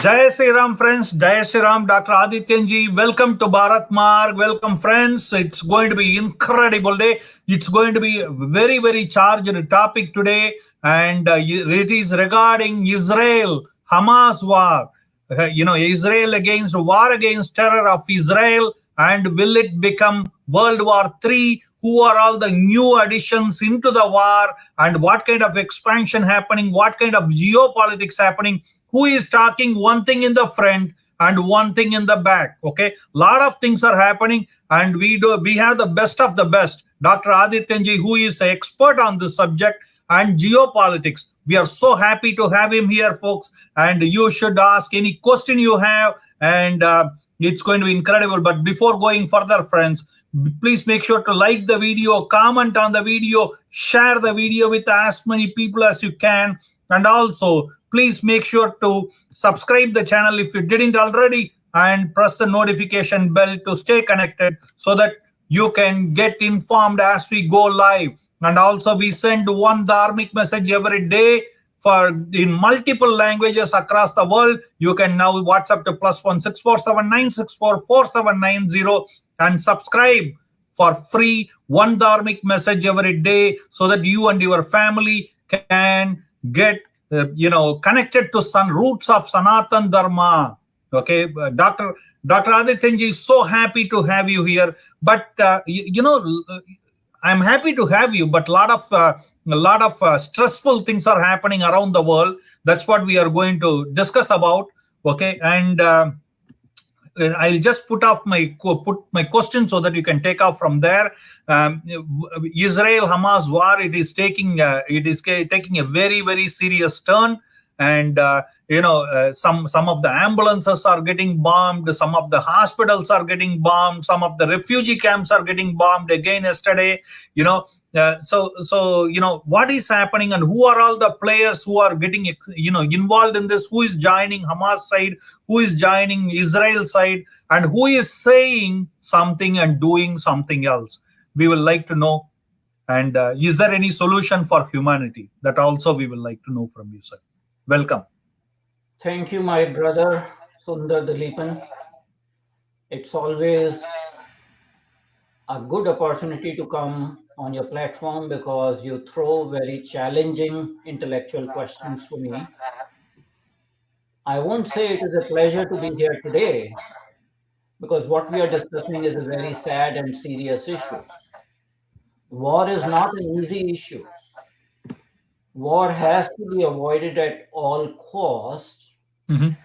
Jai Sri Ram, friends. Jai Sri Ram, Dr. Adityanjee. Welcome to Bharat Marg. Welcome, friends. It's going to be incredible day. It's going to be a very, very charged topic today, and it is regarding Israel Hamas war. Israel against war against terror of Israel, and will it become World War III? Who are all the new additions into the war, and what kind of expansion happening? What kind of geopolitics happening? Who is talking one thing in the front and one thing in the back? Okay, lot of things are happening, and we have the best of the best, Dr. Adityanjee, who is an expert on this subject and geopolitics. We are so happy to have him here, folks, and you should ask any question you have, and it's going to be incredible. But before going further, friends, please make sure to like the video, comment on the video, share the video with as many people as you can, and also please make sure to subscribe the channel if you didn't already, and press the notification bell to stay connected so that you can get informed as we go live. And also we send one dharmic message every day for in multiple languages across the world. You can now WhatsApp to +16479644790 and subscribe for free one dharmic message every day so that you and your family can get connected to roots of Sanatan Dharma. Okay, Dr. Adityanjee, is so happy to have you here. But I'm happy to have you, but a lot of stressful things are happening around the world. That's what we are going to discuss about. Okay, and I'll just put my question so that you can take off from there. Israel Hamas war, it is taking a very, very serious turn, and some of the ambulances are getting bombed, some of the hospitals are getting bombed, some of the refugee camps are getting bombed again yesterday. What is happening, and who are all the players who are getting involved in this? Who is joining Hamas side? Who is joining Israel side? And who is saying something and doing something else? We will like to know. And is there any solution for humanity? That also we will like to know from you, sir. Welcome. Thank you, my brother Sundar Dilipan. It's always a good opportunity to come on your platform because you throw very challenging intellectual questions to me. I won't say it is a pleasure to be here today because what we are discussing is a very sad and serious issue. War is not an easy issue. War has to be avoided at all costs. Mm-hmm.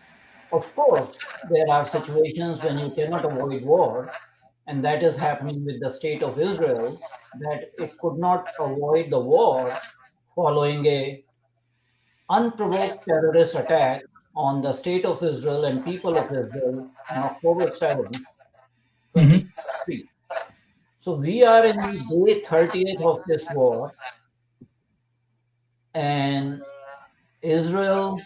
Of course, there are situations when you cannot avoid war, and that is happening with the state of Israel, that it could not avoid the war following a unprovoked terrorist attack on the state of Israel and people of Israel on October 7th, 2023. So we are in the day 30th of this war, and Israel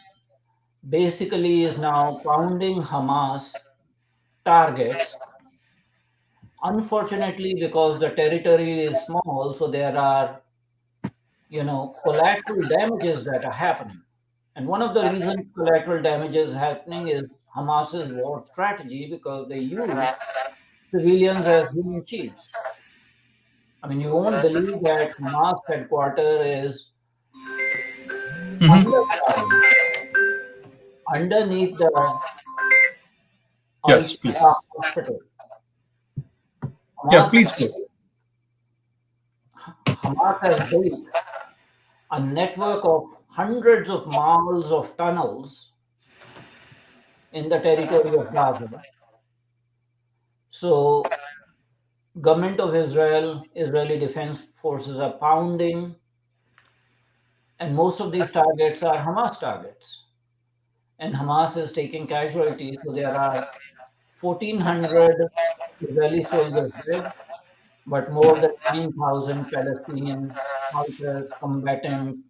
basically is now pounding Hamas targets. Unfortunately, because the territory is small, so there are, collateral damages that are happening. And one of the reasons collateral damage is happening is Hamas's war strategy, because they use civilians as human shields. I mean, you won't believe that Hamas headquarters is underground, underneath the Yes, please. hospital. Yeah, please, please. Hamas has built a network of hundreds of miles of tunnels in the territory of Gaza. So, government of Israel, Israeli defense forces are pounding, and most of these targets are Hamas targets. And Hamas is taking casualties. So there are 1,400 Israeli soldiers dead, but more than 9,000 Palestinian fighters, combatants,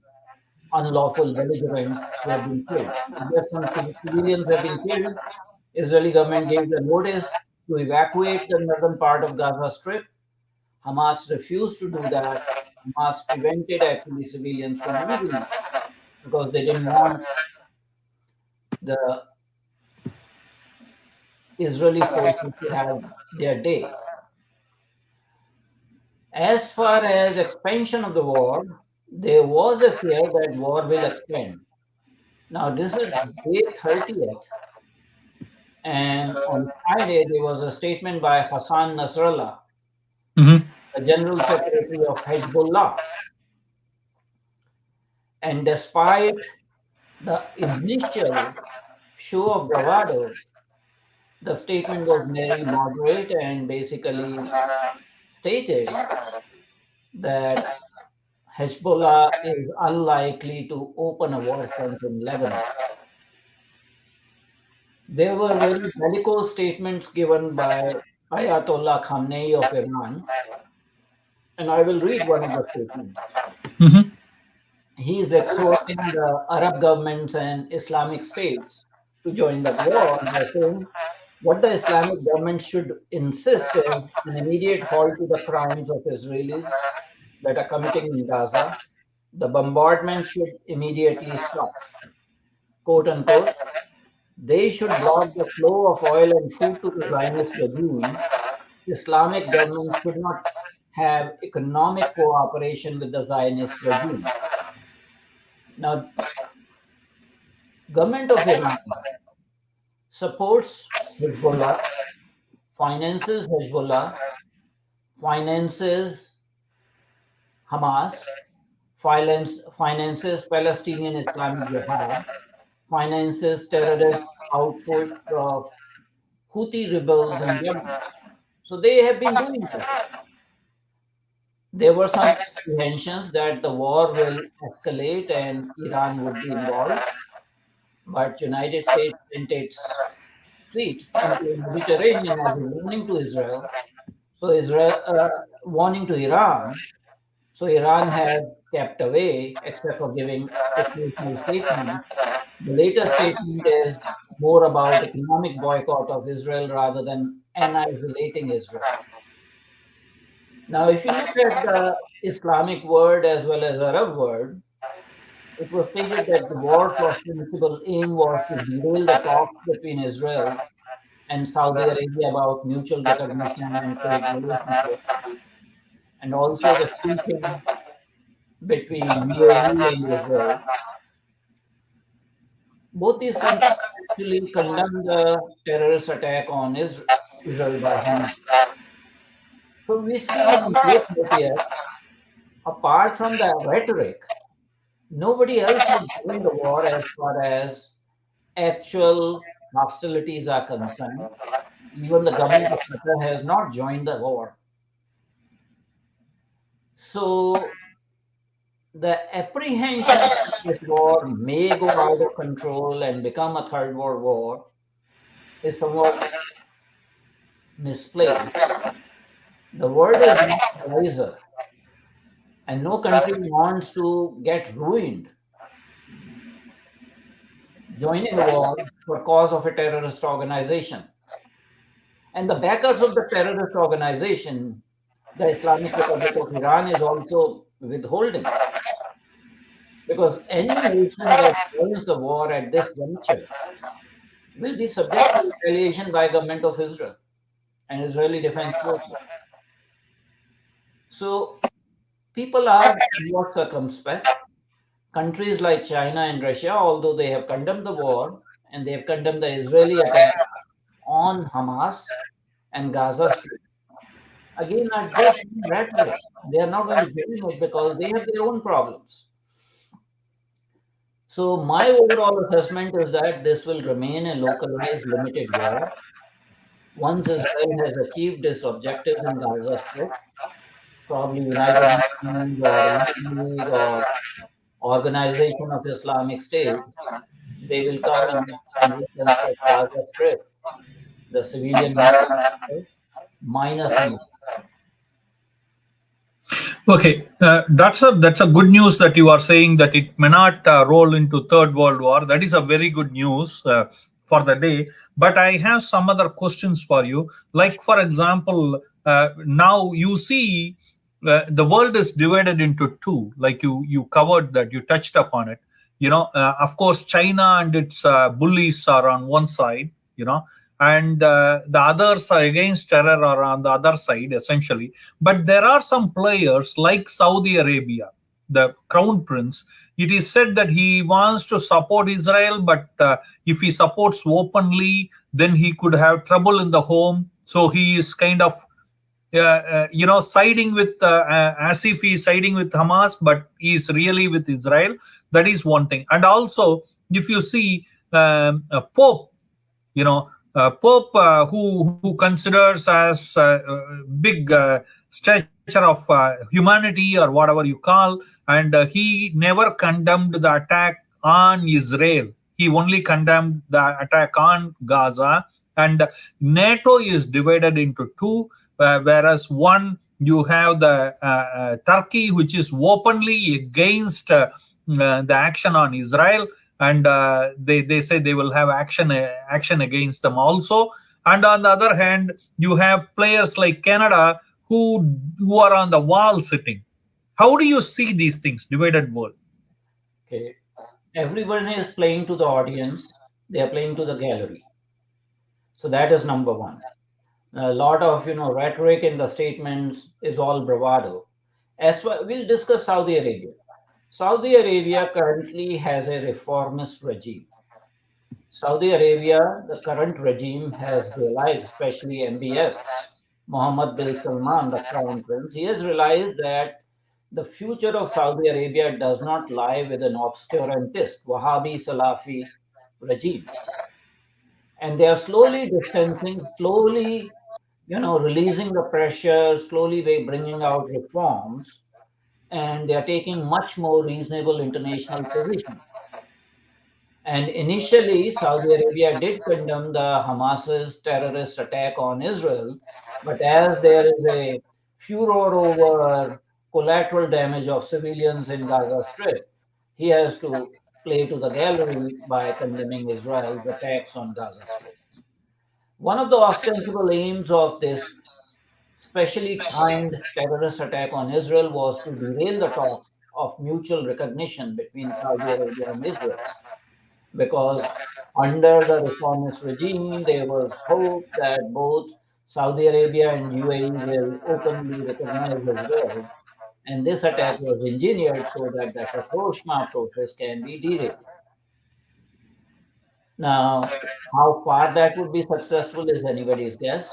unlawful belligerents who have been killed. Yes, some civilians have been killed. Israeli government gave the notice to evacuate the northern part of Gaza Strip. Hamas refused to do that. Hamas prevented actually civilians from moving because they didn't want the Israeli forces to have their day. As far as expansion of the war, there was a fear that war will expand. Now, this is day 30th, and on Friday there was a statement by Hassan Nasrallah, Mhm. the General Secretary of Hezbollah. And despite the initial show of bravado, the statement was very moderate and basically stated that Hezbollah is unlikely to open a war front in Lebanon. There were very bellicose statements given by Ayatollah Khamenei of Iran, and I will read one of the statements. Mhm. He is exhorting the Arab governments and Islamic states to join the war by saying what the Islamic government should insist is an immediate halt to the crimes of Israelis that are committing in Gaza. The bombardment should immediately stop. Quote unquote. They should block the flow of oil and food to the Zionist regime. Islamic government should not have economic cooperation with the Zionist regime. Now, government of Iran supports Hezbollah, finances Hezbollah, finances Hamas, finances Palestinian Islamic Jihad, finances terrorist outfits of Houthi rebels in Yemen. So they have been doing that. There were some apprehensions that the war will escalate and Iran would be involved, but United States sent its fleet into the Mediterranean as a warning to Israel. So warning to Iran. So Iran has kept away, except for giving occasional statements. The latest statement is more about economic boycott of Israel rather than annihilating Israel. Now, if you look at the Islamic world as well as Arab world, it was stated that the war's ostensible aim was to derail the talks between Israel and Saudi Arabia about mutual recognition and trade relationships, and also the treaty between UAE and Israel. Both these countries actually condemned the terrorist attack on Israel by Hamas. So we see on day 30th, apart from the rhetoric, nobody else has joined the war as far as actual hostilities are concerned. Even the government of Qatar has not joined the war. So the apprehension that this war may go out of control and become a third world war is somewhat misplaced. The world is not wiser, and no country wants to get ruined joining a war for cause of a terrorist organization. And the backers of the terrorist organization, the Islamic Republic of Iran, is also withholding. Because any nation that joins the war at this juncture will be subject to retaliation by government of Israel and Israeli Defense Forces. So people are somewhat circumspect. Countries like China and Russia, although they have condemned the war and they have condemned the Israeli attack on Hamas and Gaza Strip, again are just rhetoric. They are not going to join it because they have their own problems. So my overall assessment is that this will remain a localized, limited war. Once Israel has achieved its objectives in Gaza Strip, probably United Nations or Arab League or Organization of Islamic State, they will come and reconstruct Gaza Strip, the civilian infrastructure, minus Hamas. Okay, that's a good news that you are saying that it may not roll into third world war. That is a very good news for the day. But I have some other questions for you. Like for example, now you see the world is divided into two. Like you covered that, you touched upon it. Of course, China and its bullies are on one side. and the others are against terror or on the other side, essentially. But there are some players like Saudi Arabia, the crown prince. It is said that he wants to support Israel, but if he supports openly, then he could have trouble in the home. So he is kind of siding with as if he's siding with Hamas, but he's really with Israel. That is one thing. And also, if you see Pope, Pope, who considers as big stature of humanity or whatever you call, and he never condemned the attack on Israel. He only condemned the attack on Gaza. And NATO is divided into two, whereas one, you have the Turkey, which is openly against the action on Israel, and they say they will have action against them also. And on the other hand, you have players like Canada who are on the wall sitting. How do you see these things, divided world? Okay. Everyone is playing to the audience, they are playing to the gallery. So that is number one. A lot of rhetoric in the statements is all bravado. As well, we'll discuss Saudi Arabia. Saudi Arabia currently has a reformist regime. Saudi Arabia, the current regime has realized, especially MBS, Mohammed bin Salman, the crown prince, he has realized that the future of Saudi Arabia does not lie with an obscurantist, Wahhabi Salafi regime. And they are slowly distancing, slowly, releasing the pressure, slowly bringing out reforms, and they are taking much more reasonable international positions. And initially, Saudi Arabia did condemn the Hamas's terrorist attack on Israel, but as there is a furor over collateral damage of civilians in Gaza Strip, he has to play to the gallery by condemning Israel's attacks on Gaza Strip. One of the ostensible aims of this specially timed terrorist attack on Israel was to derail the talk of mutual recognition between Saudi Arabia and Israel, because under the reformist regime, there was hope that both Saudi Arabia and UAE will openly recognize Israel. And this attack was engineered so that the rapprochement process can be derailed. Now, how far that would be successful is anybody's guess.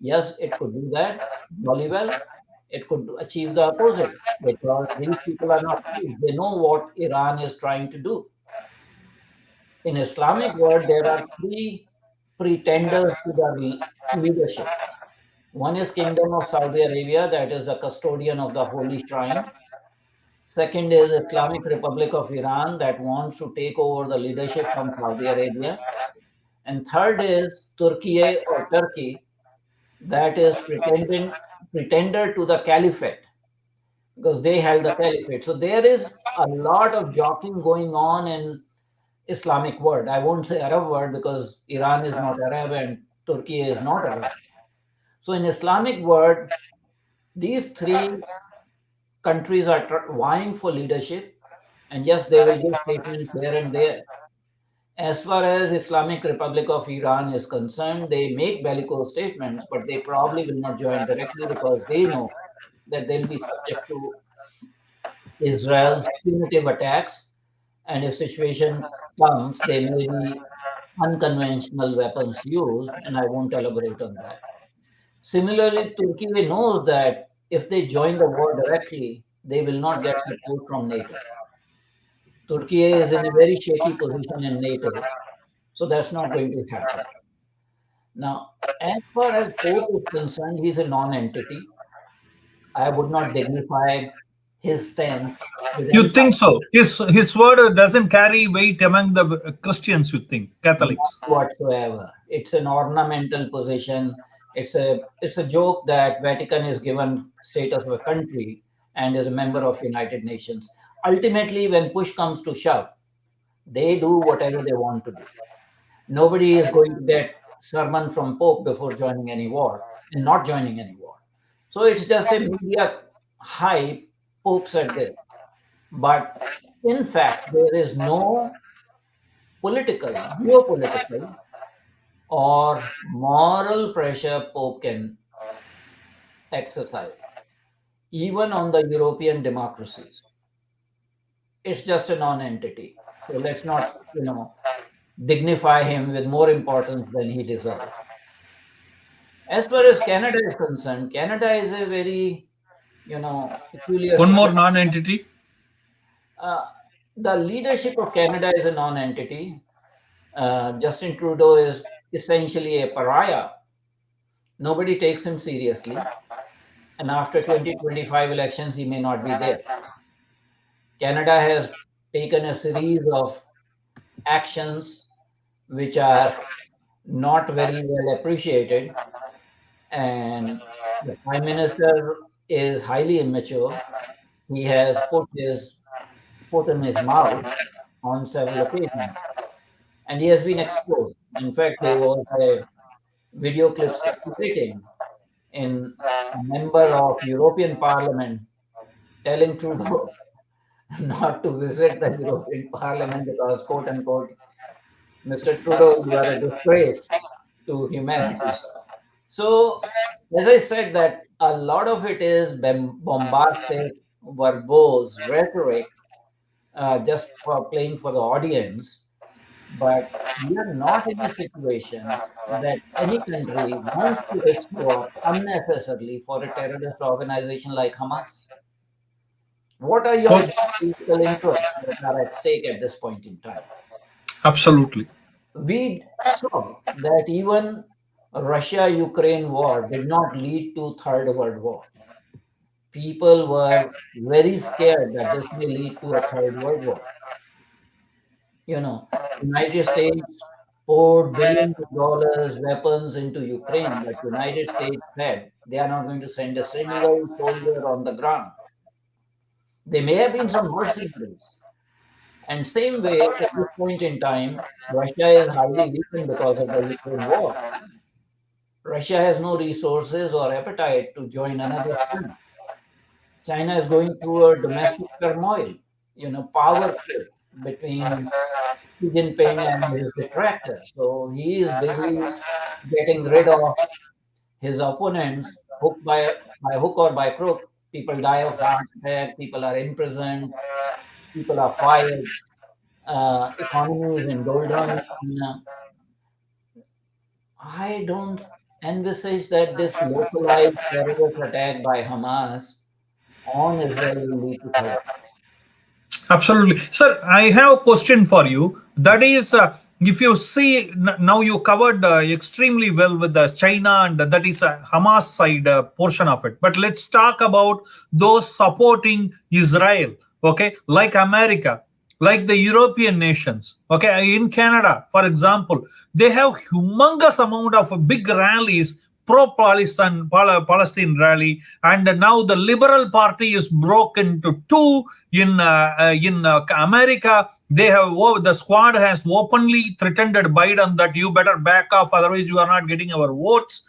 Yes, it could do that jolly well. It could achieve the opposite because these people are not fools. They know what Iran is trying to do. In Islamic world, there are three pretenders to the leadership. One is Kingdom of Saudi Arabia, that is the custodian of the holy shrine. Second is Islamic Republic of Iran, that wants to take over the leadership from Saudi Arabia. And third is Turkey or Turkey, that is pretender to the caliphate, because they held the caliphate. So there is a lot of jockeying going on in Islamic world. I won't say Arab world because Iran is not Arab and Turkey is not Arab. So in Islamic world, these three countries are vying for leadership, and yes, they will give statements here and there. As far as Islamic Republic of Iran is concerned, they make bellicose statements, but they probably will not join directly because they know that they'll be subject to Israel's punitive attacks, and if situation comes, there may be unconventional weapons used, and I won't elaborate on that. Similarly, Turkey knows that if they join the war directly, they will not get support from NATO. Turkey is in a very shaky position in NATO, so that's not going to happen. Now, as far as Pope is concerned, he's a non-entity. I would not dignify his stance with You any think title. so? His word doesn't carry weight among the Christians, you think, Not Catholics? whatsoever. It's an ornamental position. It's a joke that Vatican is given status of a country and is a member of United Nations. Ultimately, when push comes to shove, they do whatever they want to do. Nobody is going to get sermon from Pope before joining any war and not joining any war. So it's just a media hype. Pope said this, but in fact, there is no political, geopolitical or moral pressure Pope can exercise, even on the European democracies. It's just a non-entity. So let's not, dignify him with more importance than he deserves. As far as Canada is concerned, Canada is a very, peculiar One more situation. non-entity. Uh, the leadership of Canada is a non-entity. Justin Trudeau is essentially a pariah. Nobody takes him seriously. And after 2025 elections, he may not be there. Canada has taken a series of actions which are not very well appreciated. And the Prime Minister is highly immature. He has put his foot in his mouth on several occasions, and he has been exposed. In fact, there was a video clip circulating in a member of European Parliament telling Trudeau not to visit the European Parliament because, quote unquote, Mr. Trudeau, you are a disgrace to humanity. So, as I said, that a lot of it is bombastic, verbose rhetoric, just for playing for the audience. But we are not in a situation that any country wants to risk war unnecessarily for a terrorist organization like Hamas. What are your Oh, geopolitical interests that are at stake at this point in time? absolutely. We saw that even Russia-Ukraine war did not lead to Third World War. People were very scared that this may lead to a Third World War. United States poured billions of dollars weapons into Ukraine, but United States said they are not going to send a single soldier on the ground. There may have been some mercenaries. And same way, at this point in time, Russia is highly weakened because of the Ukraine war. Russia has no resources or appetite to join another front. China is going through a domestic turmoil, power play between Xi Jinping and his detractor. So he is busy getting rid of his opponents by hook or by crook. People die of heart attack, people are imprisoned, people are fired, economy is in doldrums. I don't envisage that this localized terrorist attack by Hamas on Israel will lead to third. Absolutely. Sir, I have a question for you. That is, if you see, now you covered extremely well with the China, and that is a Hamas side portion of it. But let's talk about those supporting Israel, okay, like America, like the European nations, okay, in Canada, for example, they have humongous amount of big rallies pro Palestine rally, and now the Liberal Party is broken into two in America. They have the squad has openly threatened Biden that you better back off, otherwise you are not getting our votes.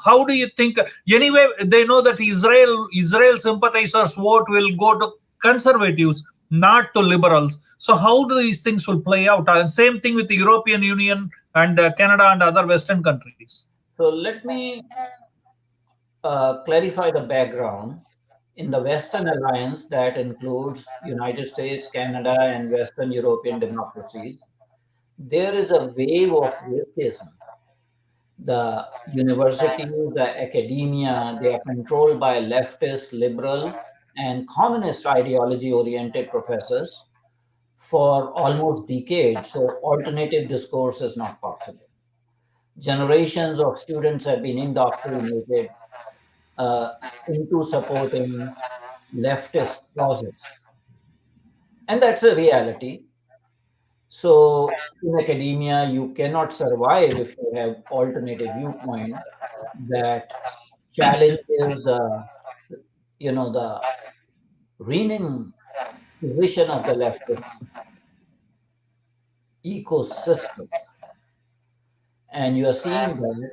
How do you think? Anyway, they know that Israel sympathizers vote will go to conservatives, not to liberals. So how do these things will play out? And same thing with the European Union and Canada and other Western countries. So let me clarify the background. In the Western alliance that includes United States, Canada, and Western European democracies, there is a wave of wokeism. The universities, the academia, they are controlled by leftist, liberal, and communist ideology oriented professors for almost decades. So, alternative discourse is not possible. Generations of students have been indoctrinated uh, into supporting leftist causes. And that's a reality. So, in academia, you cannot survive if you have alternative viewpoint that challenges the reigning position of the leftist ecosystem. And you are seeing that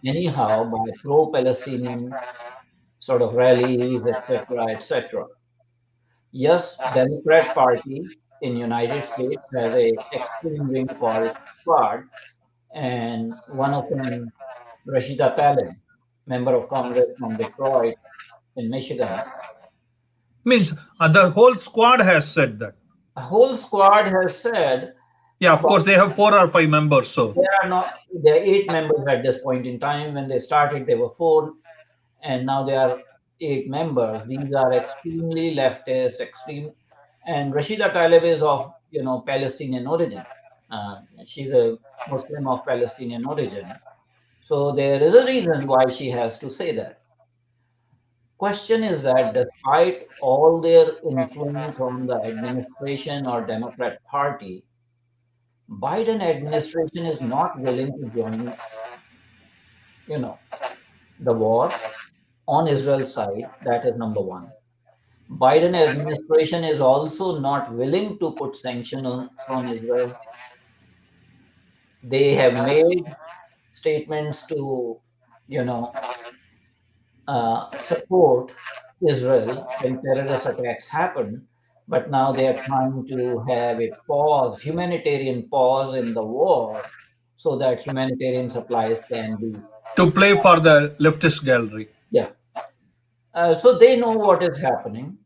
anyhow by pro-Palestinian sort of rallies, etc., etc. Yes, Democrat Party in United States has a extreme wing called Squad, and one of them, Rashida Tlaib, member of Congress from Detroit in Michigan. Means the whole squad has said that. A whole squad has said, Yeah, of but course they have 4 or 5 members. So there are not, there are 8 members at this point in time. When they started, there were 4, and now there are 8 members. These are extremely leftist, extreme, and Rashida Tlaib is of Palestinian origin. She's a Muslim of Palestinian origin, so there is a reason why she has to say that. Question is that despite all their influence on the administration or Democrat Party, Biden administration is not willing to join, you know, the war on Israel's side. That is number one. Biden administration is also not willing to put sanctions on Israel. They have made statements to, you know, support Israel when terrorist attacks happen, but now they are trying to have a pause, humanitarian pause in the war, so that humanitarian supplies can be. to play for the leftist gallery. Yeah. So they know what is happening.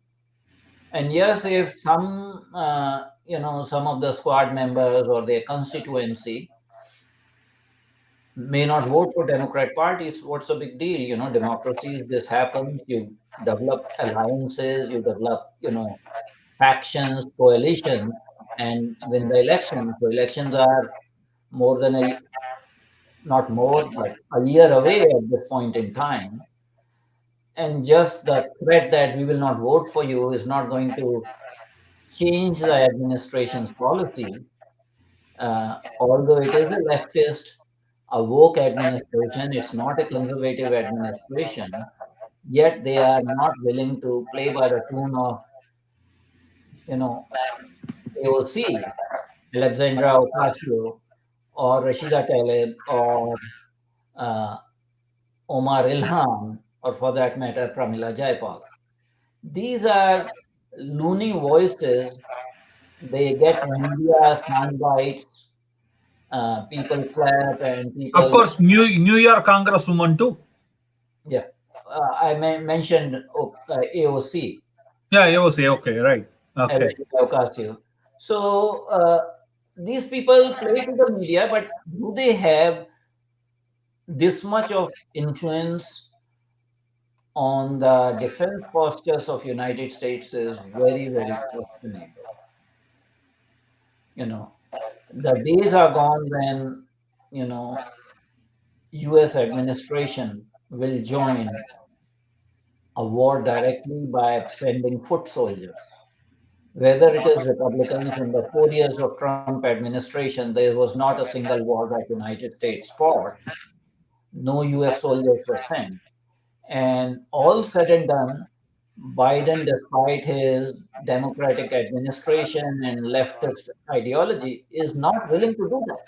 And yes, if some of the squad members or their constituency may not vote for Democrat parties, what's a big deal? Democracies, this happens. You develop alliances, you develop, factions, coalitions, and win the elections. So elections are more than not more, but a year away at this point in time. And just the threat that we will not vote for you is not going to change the administration's policy. Although it is a leftist, a woke administration, it's not a conservative administration, yet they are not willing to play by the tune of, you know, AOC, Alexandra Ocasio, or Rashida Tlaib, or uh, Omar Ilhan, or for that matter, Pramila Jayapal. These are loony voices. They get media sound bites, people clap, and Of people. course, New York Congresswoman too. Yeah, I mentioned AOC, Yeah, you say okay, right? Okay. Alexandra Ocasio. So these people play to the media, but do they have this much of influence on the defense postures of United States is very, very questionable. You know, the days are gone when, you know, US administration will join a war directly by sending foot soldiers. Whether it is Republicans in the 4 years of Trump administration, there was not a single war that United States fought. No US soldiers were sent. And all said and done, Biden, despite his democratic administration and leftist ideology, is not willing to do that.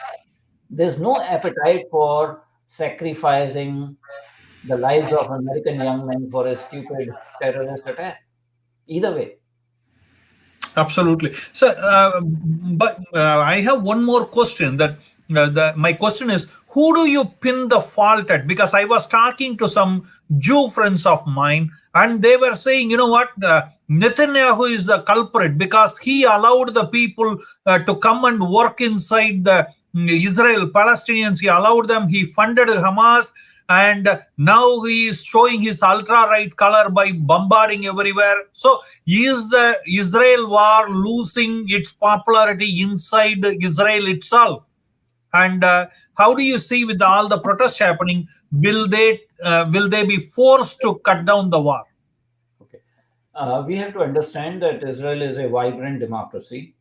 There's no appetite for sacrificing the lives of American young men for a stupid terrorist attack. Either way. Absolutely. So, but I have one more question. My question is, who do you pin the fault at? Because I was talking to some Jew friends of mine, and they were saying, you know what, Netanyahu is the culprit because he allowed the people to come and work inside the Israel Palestinians. He allowed them. He funded Hamas, and now he is showing his ultra right color by bombarding everywhere. So is the Israel war losing its popularity inside Israel itself? And how do you see with all the protests happening? Will they be forced to cut down the war? Okay. We have to understand that Israel is a vibrant democracy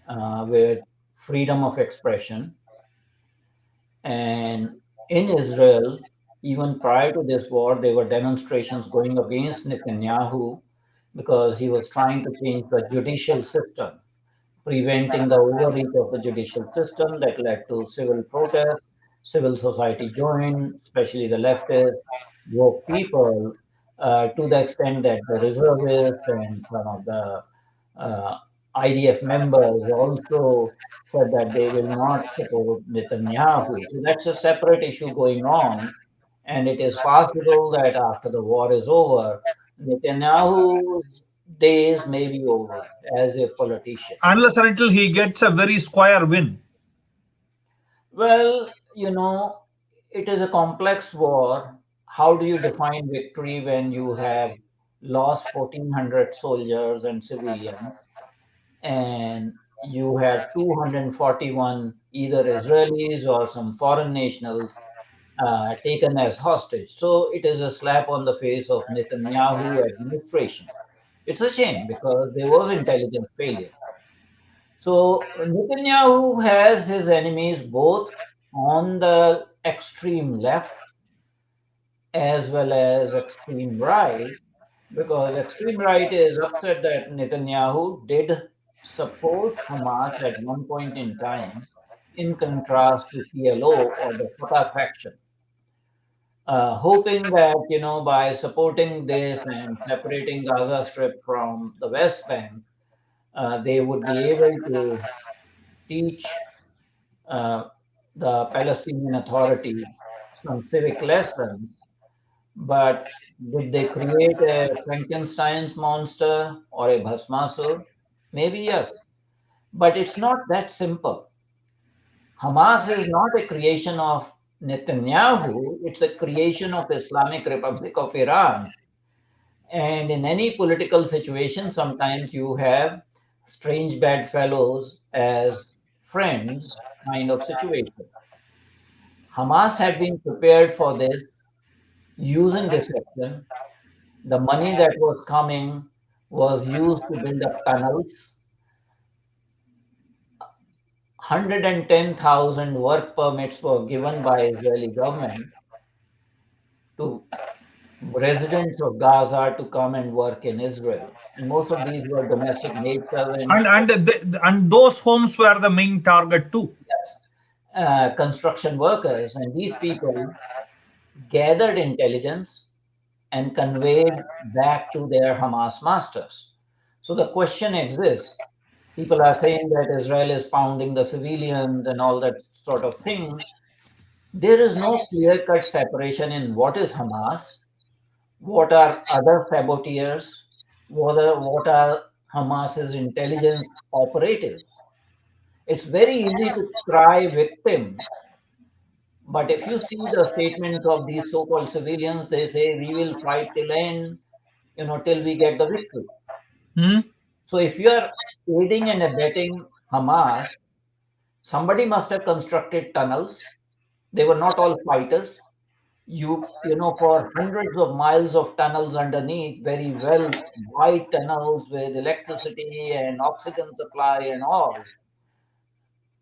with freedom of expression. And in Israel, even prior to this war, there were demonstrations going against Netanyahu because he was trying to change the judicial system, preventing the overreach of the judicial system that led to civil protests. Civil society joined, especially the leftist woke people, to the extent that the reservists and some of the uh, IDF members also said that they will not support Netanyahu. So that's a separate issue going on. And it is possible that after the war is over, Netanyahu's days may be over as a politician. Unless and until he gets a very square win. Well, it is a complex war. How do you define victory when you have lost 1,400 soldiers and civilians, and you have 241 either Israelis or some foreign nationals taken as hostage? So it is a slap on the face of Netanyahu administration. It's a shame because there was intelligence failure. So Netanyahu has his enemies both on the extreme left as well as extreme right, because extreme right is upset that Netanyahu did support Hamas at one point in time, in contrast to PLO or the Fatah faction, hoping that by supporting this and separating Gaza Strip from the West Bank, they would be able to teach uh, the Palestinian Authority some civic lessons. But did they create a Frankenstein's monster or a Bhasmasur? Maybe yes, but it's not that simple. Hamas is not a creation of Netanyahu, it's a creation of Islamic Republic of Iran. And in any political situation, sometimes you have strange bedfellows as friends kind of situation. Hamas had been prepared for this using deception. The money that was coming was used to build up tunnels. 110,000 work permits were given by Israeli government to residents of Gaza to come and work in Israel. And most of these were domestic maid servants, And those homes were the main target too. yes, construction workers. And these people gathered intelligence and conveyed back to their Hamas masters. So the question exists. People are saying that Israel is pounding the civilians and all that sort of thing. There is no clear cut separation in what is Hamas, what are other saboteurs, what are Hamas's intelligence operatives. It's very easy to cry victim, but if you see the statements of these so-called civilians, they say we will fight till end, till we get the victory. Hmm? So if you are aiding and abetting Hamas, somebody must have constructed tunnels. They were not all fighters. For hundreds of miles of tunnels underneath, very well wide tunnels with electricity and oxygen supply and all.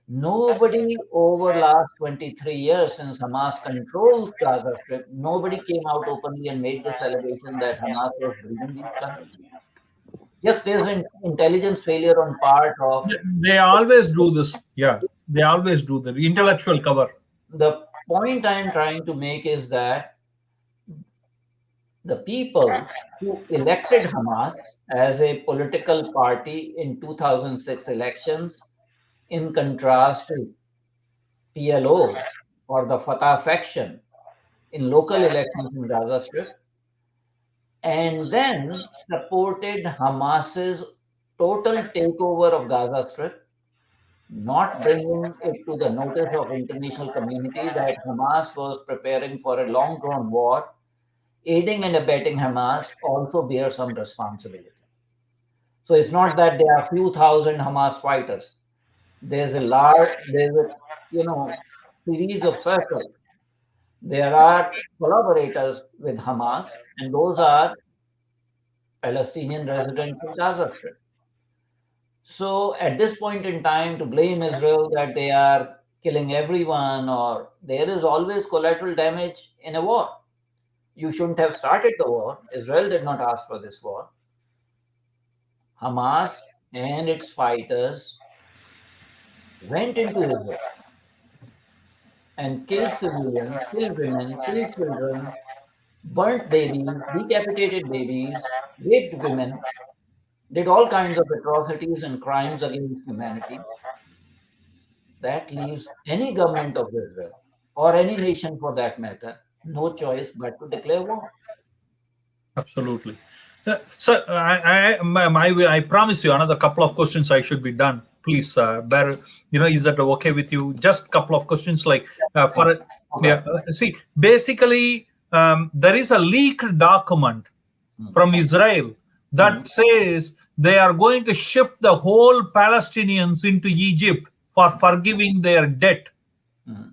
Nobody over last 23 years since Hamas controls Gaza Strip, nobody came out openly and made this allegation that Hamas was building these tunnels. Yes, there's an intelligence failure on part of. They always do this. Yeah, they always do the intellectual cover. The point I'm trying to make is that the people who elected Hamas as a political party in 2006 elections, in contrast to PLO or the Fatah faction in local elections in Gaza Strip, and then supported Hamas's total takeover of Gaza Strip, not bringing it to the notice of international community that Hamas was preparing for a long drawn war. Aiding and abetting Hamas also bear some responsibility. So it's not that there are few thousand Hamas fighters. There's a series of circles. There are collaborators with Hamas, and those are Palestinian residents in Gaza Strip. So at this point in time, to blame Israel that they are killing everyone, or there is always collateral damage in a war. You shouldn't have started the war. Israel did not ask for this war. Hamas and its fighters went into Israel and killed civilians, killed women, killed children, burnt babies, decapitated babies, raped women. did all kinds of atrocities and crimes against humanity, that leaves any government of Israel, or any nation for that matter, no choice but to declare war. Absolutely. So I promise you another couple of questions. I should be done. Please bear. Is that okay with you? Just couple of questions, like Fine. for All yeah. right. See, basically, there is a leaked document Hmm. from Israel Hmm. that says they are going to shift the whole Palestinians into Egypt for forgiving their debt. Hmm.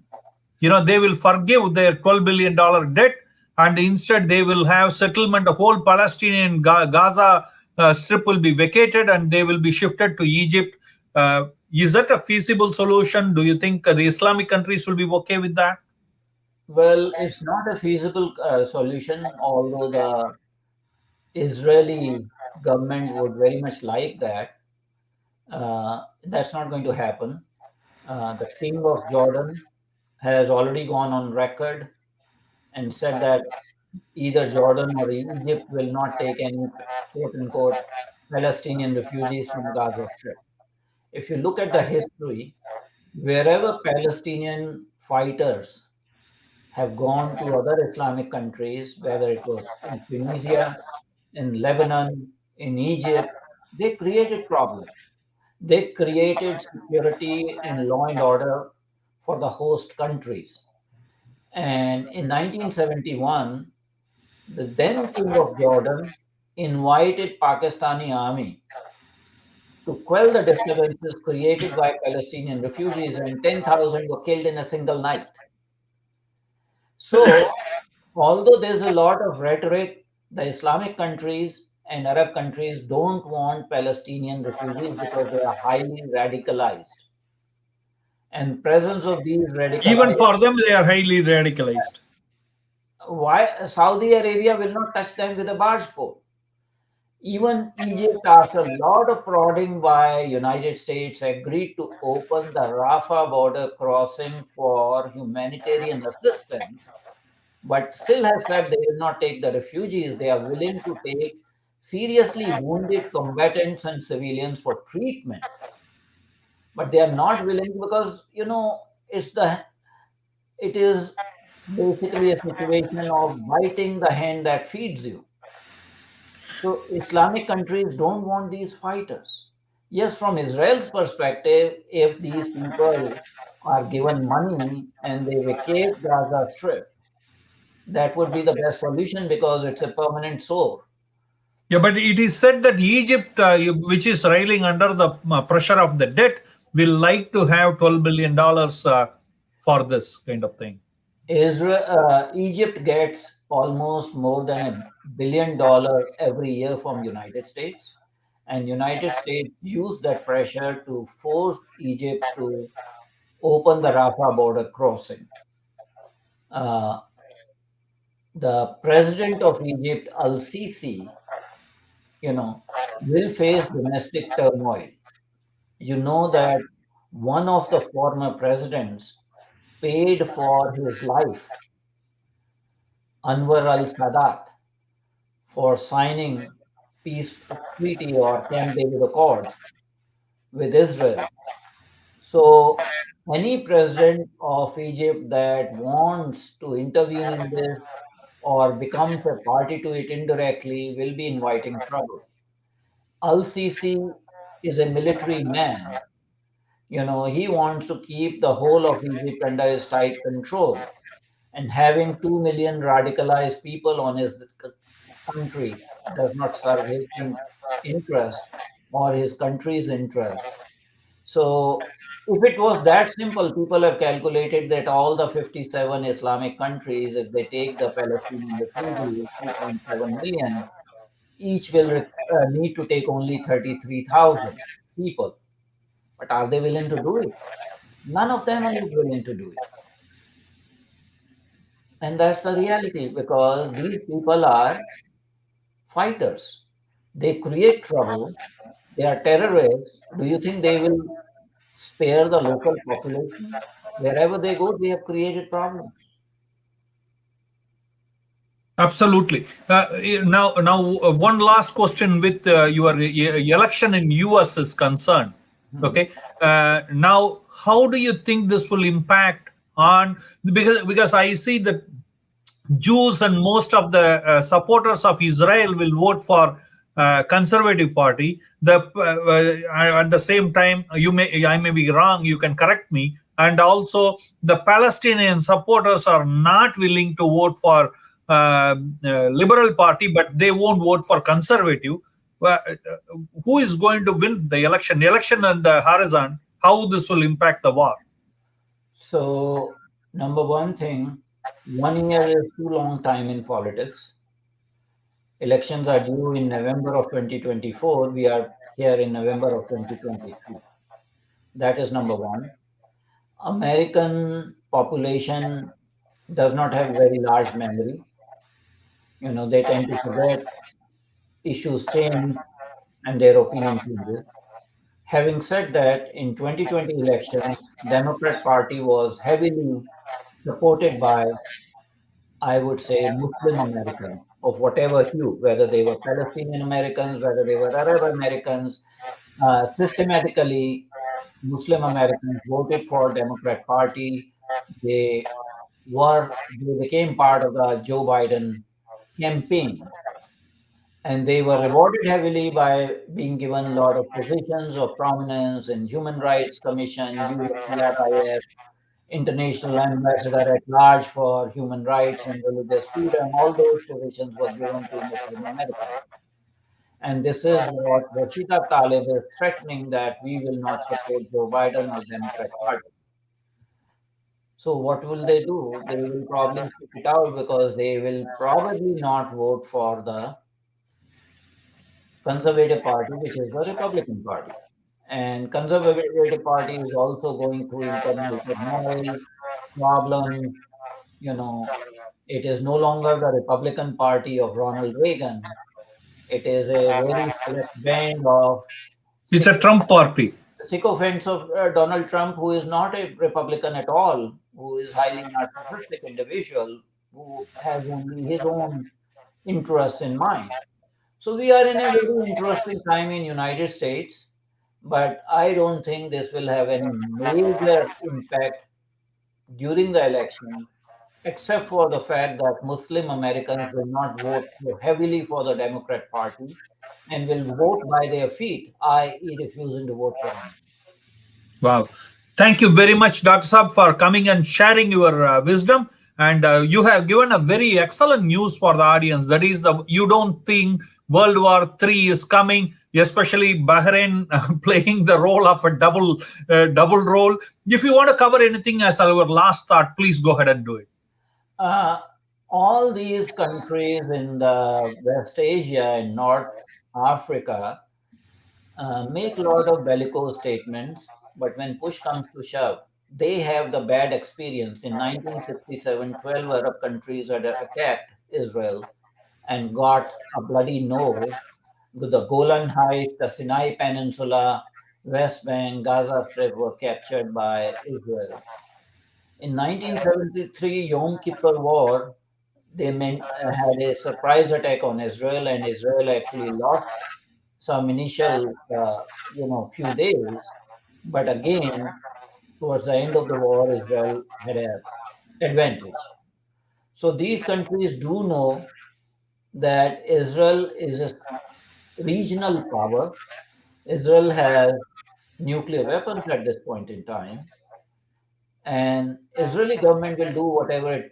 They will forgive their $12 billion debt, and instead they will have settlement. The whole Palestinian Gaza strip will be vacated and they will be shifted to Egypt. Is that a feasible solution? Do you think the Islamic countries will be okay with that? Well, it's not a feasible solution, although the Israeli government would very much like that. That's not going to happen. The king of Jordan has already gone on record and said that either Jordan or Egypt will not take any quote unquote Palestinian refugees from Gaza Strip. If you look at the history, wherever Palestinian fighters have gone to other Islamic countries, whether it was in Tunisia, in Lebanon, in Egypt, they created problems. They created security and law and order for the host countries. And in 1971, the then king of Jordan invited Pakistani army to quell the disturbances created by Palestinian refugees, and 10,000 were killed in a single night. So, although there's a lot of rhetoric, the Islamic countries and Arab countries don't want Palestinian refugees because they are highly radicalized. And presence of these Even radicalized, for them, they are highly radicalized. why Saudi Arabia will not touch them with a barge pole. Even Egypt, after a lot of prodding by United States, agreed to open the Rafah border crossing for humanitarian assistance, but still has said they will not take the refugees. They are willing to take seriously wounded combatants and civilians for treatment, but they are not willing because it is basically a situation of biting the hand that feeds you. So Islamic countries don't want these fighters. Yes, from Israel's perspective, if these people are given money and they vacate Gaza Strip, that would be the best solution because it's a permanent sore. Yeah, but it is said that Egypt, which is railing under the pressure of the debt, will like to have $12 billion for this kind of thing. Egypt gets almost more than $1 billion every year from United States, and United States use that pressure to force Egypt to open the Rafah border crossing. Uh, the president of Egypt, Al-Sisi, will face domestic turmoil. You know that one of the former presidents paid for his life, Anwar al-Sadat, for signing peace treaty or Camp David Accords with Israel. So any president of Egypt that wants to intervene in this or becomes a party to it indirectly will be inviting trouble. Al-Sisi is a military man. He wants to keep the whole of Egypt under his tight control. And having 2 million radicalized people on his country does not serve his interest or his country's interest. So, if it was that simple, people have calculated that all the 57 Islamic countries, if they take the Palestinian refugees, 2.7 million, each will need to take only 33,000 people. But are they willing to do it? None of them are willing to do it. And that's the reality because these people are fighters. They create trouble. They are terrorists. Do you think they will spare the local population? Wherever they go, they have created problems. Absolutely. Now, one last question with your election in US is concerned. Mhm. Okay. Now, how do you think this will impact on, because I see that Jews and most of the supporters of Israel will vote for conservative party. At the same time, I may be wrong. You can correct me. And also, the Palestinian supporters are not willing to vote for liberal party, but they won't vote for conservative. Who is going to win the election? Election and the horizon. How this will impact the war? So, number one thing, 1 year is too long time in politics. Elections are due in November of 2024. We are here in November of 2023. That is number one. American population does not have very large memory. They tend to forget, issues change, and their opinion changes. Having said that, in 2020 elections, Democrat Party was heavily supported by, I would say, Muslim Americans of whatever hue, whether they were Palestinian Americans, whether they were Arab Americans. Systematically, Muslim Americans voted for Democrat Party. They they became part of the Joe Biden campaign, and they were rewarded heavily by being given a lot of positions of prominence in Human Rights Commission, UNCRIF, International Ambassador at Large for Human Rights and Religious Freedom. All those positions were given to Muslim Americans. And this is what Rashida Tlaib is threatening, that we will not support Joe Biden or Democrat Party. So what will they do? They will probably stick it out because they will probably not vote for the Conservative Party, which is the Republican Party. And Conservative Party is also going through internal turmoil, problems. You know, it is no longer the Republican Party of Ronald Reagan. It is a very select band of It's a Trump party. sycophants of Donald Trump, who is not a Republican at all, who is highly narcissistic individual, who has only his own interests in mind. So we are in a very interesting time in United States, but I don't think this will have any major impact during the election, except for the fact that Muslim Americans will not vote so heavily for the Democrat Party and will vote by their feet, i.e., refusing to vote for him. Wow. Thank you very much, Dr. Saab, for coming and sharing your wisdom. And you have given a very excellent news for the audience. That is, you don't think World War III is coming, especially Bahrain playing the role of a double role. If you want to cover anything as our last thought, please go ahead and do it. Uh, all these countries in the West Asia and North Africa make a lot of bellicose statements, but when push comes to shove, they have the bad experience. In 1967, 12 Arab countries had attacked Israel and got a bloody nose. The Golan Heights, the Sinai Peninsula, West Bank, Gaza Strip were captured by Israel. In 1973, Yom Kippur War, had a surprise attack on Israel, and Israel actually lost some initial, few days. But again, towards the end of the war, Israel had an advantage. So these countries do know that Israel is a regional power. Israel has nuclear weapons at this point in time, and Israeli government will do whatever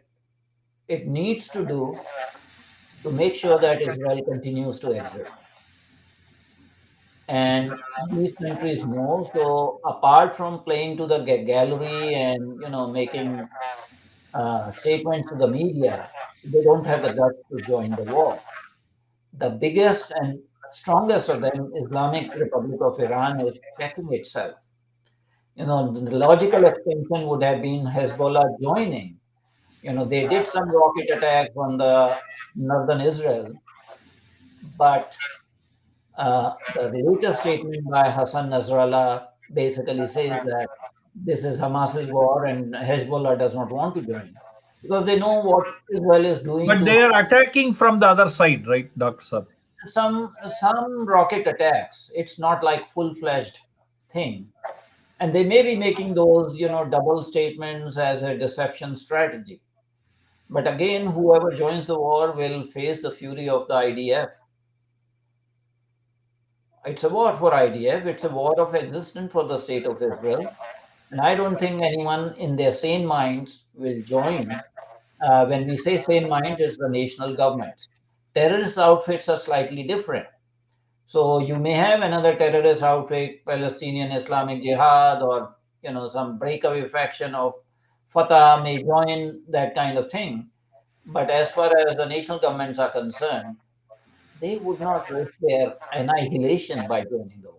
it needs to do to make sure that Israel continues to exist. And these countries know. So apart from playing to the gallery and making statements to the media, they don't have the guts to join the war. The biggest and strongest of them, Islamic Republic of Iran, is checking itself. The logical extension would have been Hezbollah joining. They did some rocket attacks on the northern Israel, but the latest statement by Hassan Nasrallah basically says that this is Hamas's war and Hezbollah does not want to join. because they know what Israel is doing But to they are attacking from the other side, right, Dr. Sir? some rocket attacks. It's not like full-fledged thing. And they may be making those, double statements as a deception strategy. But again, whoever joins the war will face the fury of the IDF. It's a war for IDF. It's a war of existence for the state of Israel. And I don't think anyone in their sane minds will join. When we say sane mind, it's the national governments. Terrorist outfits are slightly different. So you may have another terrorist outfit, Palestinian Islamic Jihad, or some breakaway faction of Fatah may join that kind of thing. But as far as the national governments are concerned, they would not risk their annihilation by joining the war.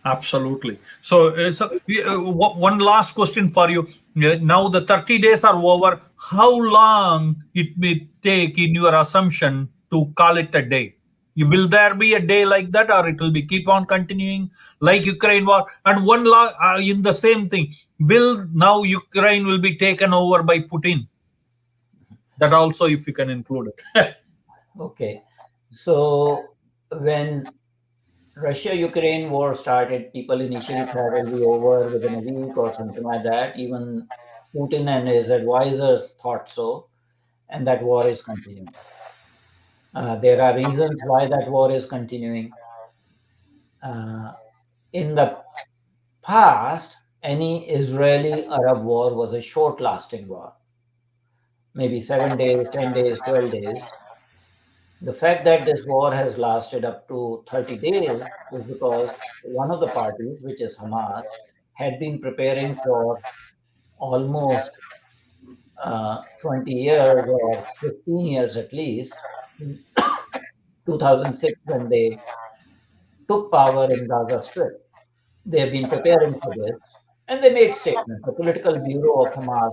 Absolutely. One last question for you. Now the 30 days are over. How long it may take in your assumption to call it a day? Will there be a day like that, or it will be keep on continuing like Ukraine war? And in the same thing, will now Ukraine will be taken over by Putin? That also, if you can include it. Okay. So when Russia-Ukraine war started, people initially thought it'll be over within a week or something like that. Even Putin and his advisors thought so, and that war is continuing. There are reasons why that war is continuing. Uh, in the past, any Israeli-Arab war was a short-lasting war, maybe 7 days, 10 days, 12 days. The fact that this war has lasted up to 30 days is because one of the parties, which is Hamas, had been preparing for almost 20 years or 15 years at least. In 2006, when they took power in Gaza Strip, they have been preparing for this, and they made statements. The political bureau of Hamas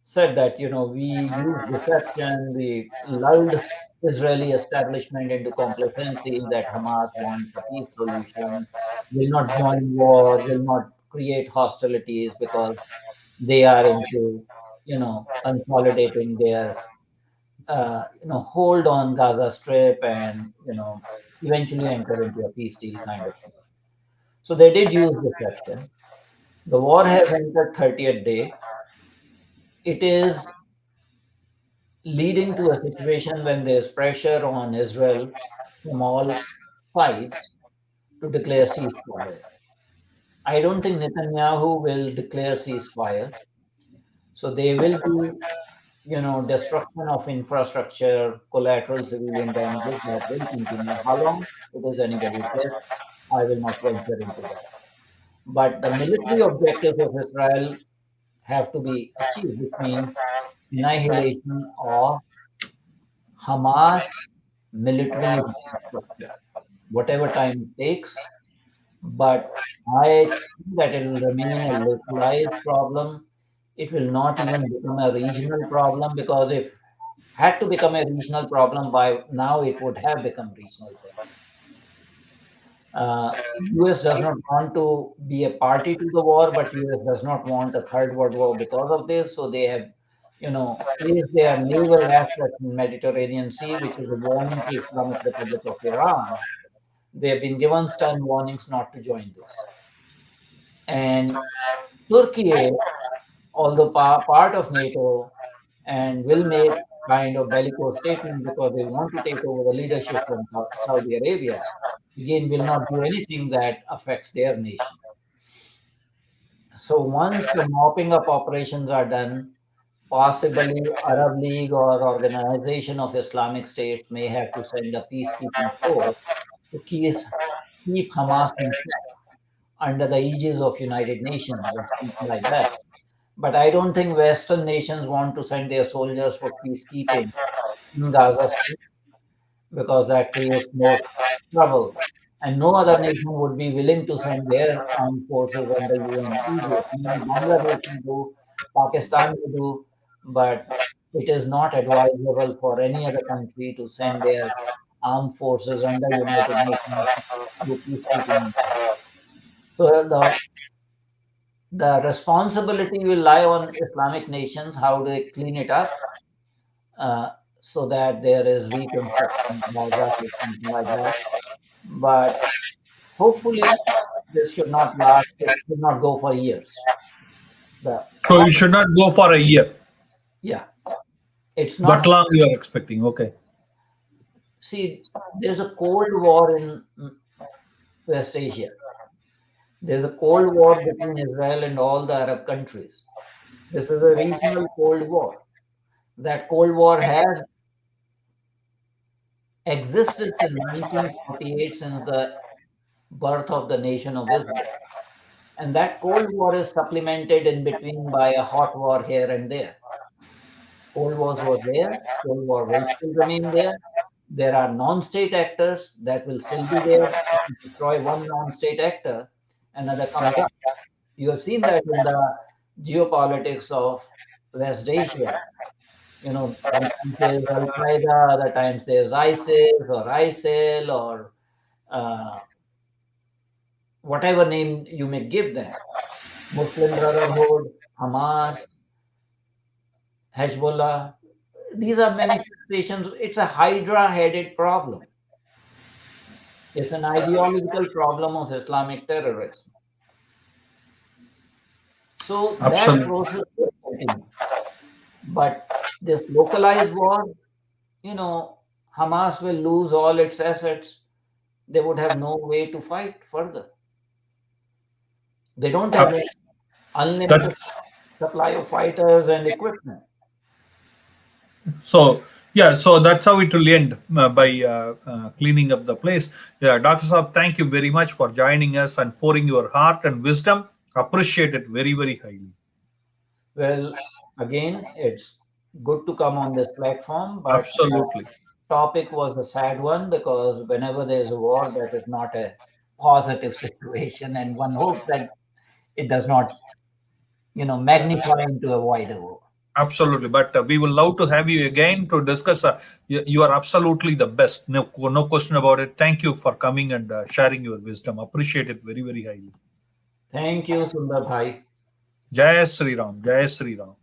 said that we used deception, we lulled Israeli establishment into complacency that Hamas wants a peace solution, will not join war, will not create hostilities because they are into consolidating their hold on Gaza Strip and eventually enter into a peace deal kind of thing. So they did use deception. The war has entered 30th day. It is leading to a situation when there's pressure on Israel from all sides to declare ceasefire. I don't think Netanyahu will declare ceasefire. So there will be, destruction of infrastructure, collateral civilian damages that will continue. How long? It is anybody's guess. I will not venture into that. But the military objectives of Israel have to be achieved, which means annihilation of Hamas military infrastructure, whatever time it takes. But I think that it will remain a localized problem. It will not even become a regional problem because if had to become a regional problem by now, it would have become regional problem. US does not want to be a party to the war, but US does not want a third world war because of this. So they have, placed their naval assets in Mediterranean Sea, which is a warning to Islamic Republic of Iran. They have been given stern warnings not to join this. And Turkey, although part of NATO, and will make kind of bellicose statement because they want to take over the leadership from Saudi Arabia, again will not do anything that affects their nation. So once the mopping up operations are done, possibly Arab League or Organization of Islamic States may have to send a peacekeeping force to keep Hamas in check under the aegis of United Nations or something like that. But I don't think Western nations want to send their soldiers for peacekeeping in Gaza Strip because that creates more trouble. And no other nation would be willing to send their armed forces under UN aegis. Maybe Bangladesh may do, Pakistan may do, but it is not advisable for any other country to send their armed forces under United Nations to do peacekeeping in Gaza. So the responsibility will lie on Islamic nations, how they clean it up, so that there is reconstruction, Gaza, something like that. But hopefully, this should not last. It should not go for years. The So you should not go for a year. Yeah, it's That not. long you are expecting. Okay. See, there's a cold war in West Asia. There's a cold war between Israel and all the Arab countries. This is a regional cold war. That cold war has existed since 1948, since the birth of the nation of Israel. And that cold war is supplemented in between by a hot war here and there. Cold wars was there, Cold War will still remain there. There are non-state actors that will still be there. If you destroy one non-state actor, another comes up. You have seen that in the geopolitics of West Asia. Sometimes there's Al Qaeda, other times there's ISIS or ISIL or uh, whatever name you may give them. Muslim Brotherhood, Hamas, Hezbollah. These are manifestations. It's a hydra-headed problem. It's an ideological problem of Islamic terrorism. So that Absolutely. process will continue. But this localized war, Hamas will lose all its assets. They would have no way to fight further. They don't have an unlimited That's supply of fighters and equipment. so. Yeah, so that's how it will end by cleaning up the place. Yeah, Dr. Saab, thank you very much for joining us and pouring your heart and wisdom. Appreciate it very, very highly. Well, again, it's good to come on this platform, but Absolutely. topic was a sad one because whenever there's a war, that is not a positive situation, and one hopes that it does not, magnify into a wider war. Absolutely, but we will love to have you again to discuss. You are absolutely the best, no question about it. Thank you for coming and sharing your wisdom. Appreciate it very, very highly. Thank you, Sundar Bhai. Jai Sri Ram, Jai Sri Ram.